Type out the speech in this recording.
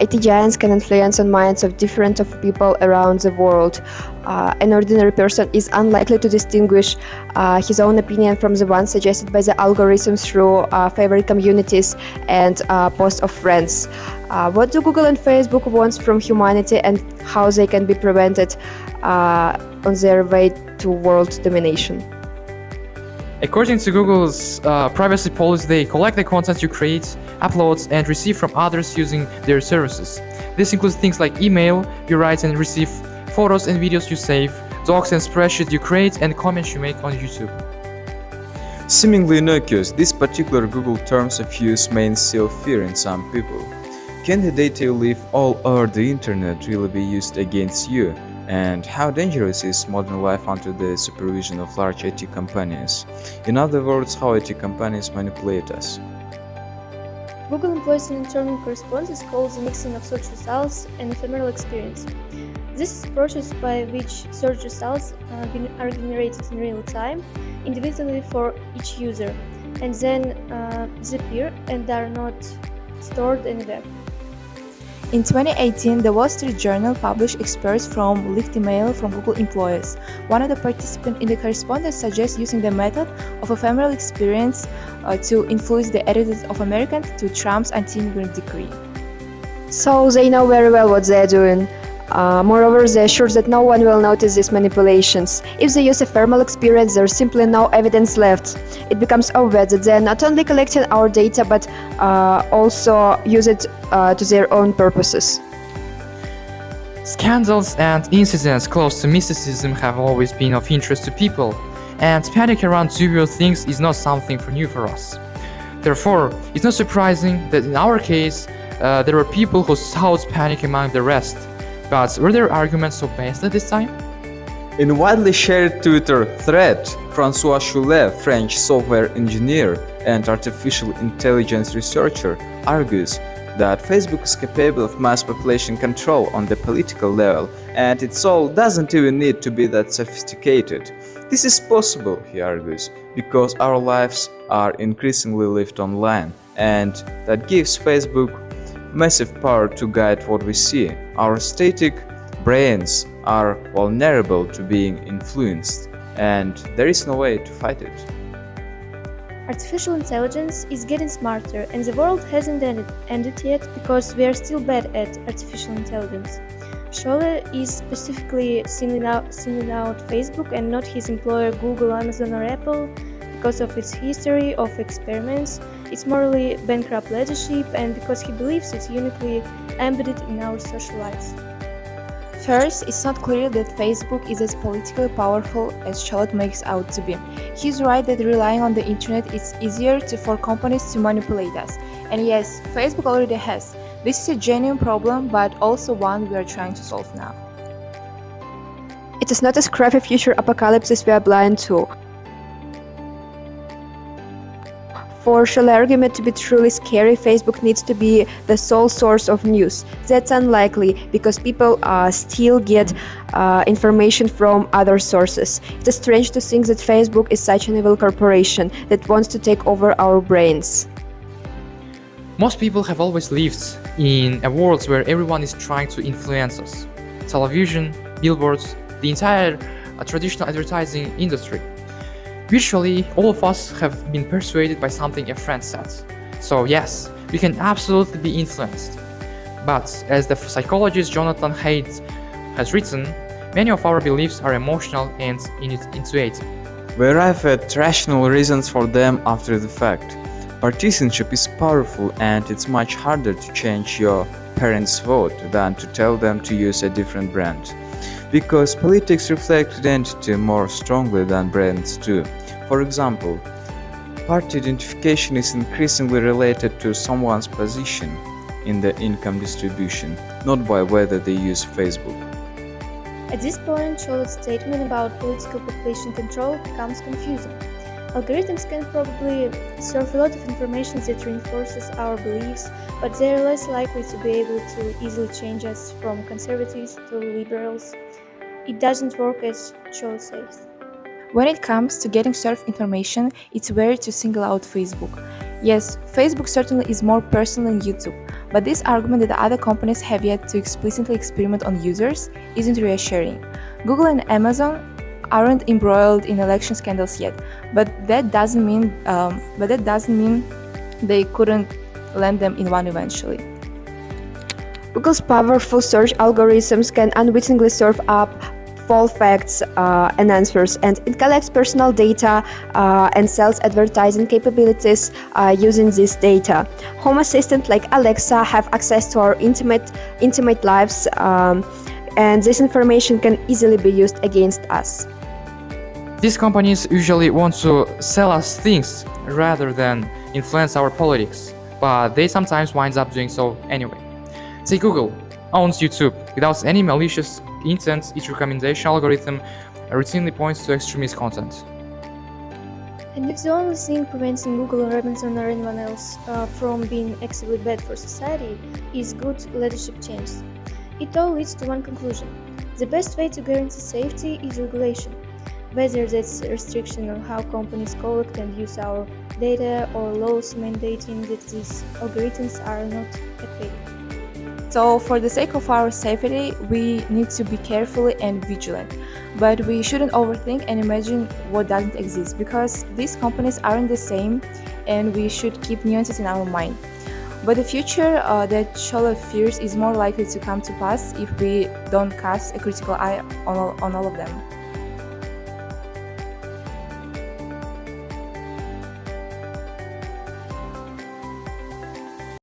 IT giants can influence on minds of different of people around the world. An ordinary person is unlikely to distinguish his own opinion from the one suggested by the algorithm through favorite communities and posts of friends. What do Google and Facebook want from humanity, and how they can be prevented on their way to world domination? According to Google's privacy policy, they collect the content you create, upload, and receive from others using their services. This includes things like email you write and receive, photos and videos you save, docs and spreadsheets you create, and comments you make on YouTube. Seemingly innocuous, these particular Google terms of use may instill fear in some people. Can the data you leave all over the internet really be used against you? And how dangerous is modern life under the supervision of large IT companies? In other words, how IT companies manipulate us. Google employs an internal correspondence called the mixing of search results and ephemeral experience. This is a process by which search results are generated in real time, individually for each user, and then disappear and are not stored anywhere. In 2018, the Wall Street Journal published excerpts from leaked email from Google employees. One of the participants in the correspondence suggests using the method of ephemeral experience to influence the attitudes of Americans to Trump's anti-immigrant decree. So they know very well what they are doing. Moreover, they are sure that no one will notice these manipulations. If they use a thermal experience, there is simply no evidence left. It becomes obvious that they are not only collecting our data, but also use it to their own purposes. Scandals and incidents close to mysticism have always been of interest to people, and panic around dubious things is not something new for us. Therefore, it's not surprising that in our case, there were people who sought panic among the rest. But were their arguments so based at this time? In a widely shared Twitter thread, François Choulet, French software engineer and artificial intelligence researcher, argues that Facebook is capable of mass population control on the political level, and its soul doesn't even need to be that sophisticated. This is possible, he argues, because our lives are increasingly lived online, and that gives Facebook massive power to guide what we see. Our static brains are vulnerable to being influenced, and there is no way to fight it. Artificial intelligence is getting smarter, and the world hasn't ended yet because we are still bad at artificial intelligence. Scholle is specifically singling out Facebook and not his employer Google, Amazon or Apple because of its history of experiments, its morally bankrupt leadership, and because he believes it's uniquely embedded in our social lives. First, it's not clear that Facebook is as politically powerful as Charlotte makes out to be. He's right that relying on the internet is easier for companies to manipulate us. And yes, Facebook already has. This is a genuine problem, but also one we are trying to solve now. It is not a scrappy future apocalypse we are blind to. For Scholl's argument to be truly scary, Facebook needs to be the sole source of news. That's unlikely, because people still get information from other sources. It is strange to think that Facebook is such an evil corporation that wants to take over our brains. Most people have always lived in a world where everyone is trying to influence us. Television, billboards, the entire traditional advertising industry. Virtually all of us have been persuaded by something a friend said. So yes, we can absolutely be influenced. But as the psychologist Jonathan Haidt has written, many of our beliefs are emotional and intuitive. We arrive at rational reasons for them after the fact. Partisanship is powerful, and it's much harder to change your parents' vote than to tell them to use a different brand. Because politics reflect identity more strongly than brands do. For example, party identification is increasingly related to someone's position in the income distribution, not by whether they use Facebook. At this point, Charlotte's statement about political population control becomes confusing. Algorithms can probably serve a lot of information that reinforces our beliefs, but they are less likely to be able to easily change us from conservatives to liberals. It doesn't work as Charlotte says. When it comes to getting served information, it's weird to single out Facebook. Yes, Facebook certainly is more personal than YouTube, But this argument that other companies have yet to explicitly experiment on users isn't reassuring. Google and Amazon aren't embroiled in election scandals yet, but that doesn't mean they couldn't land them in one eventually. Google's powerful search algorithms can unwittingly serve up false facts and answers, and it collects personal data and sells advertising capabilities using this data. Home assistants like Alexa have access to our intimate lives, and this information can easily be used against us. These companies usually want to sell us things rather than influence our politics, but they sometimes wind up doing so anyway. Say Google owns YouTube. Without any malicious intent, its recommendation algorithm routinely points to extremist content. And if the only thing preventing Google or Amazon or anyone else from being actively bad for society is good leadership change, it all leads to one conclusion. The best way to guarantee safety is regulation, whether that's restriction on how companies collect and use our data or laws mandating that these algorithms are not opaque. So, for the sake of our safety, we need to be careful and vigilant. But we shouldn't overthink and imagine what doesn't exist, because these companies aren't the same and we should keep nuances in our mind. But the future that Shola fears is more likely to come to pass if we don't cast a critical eye on all of them.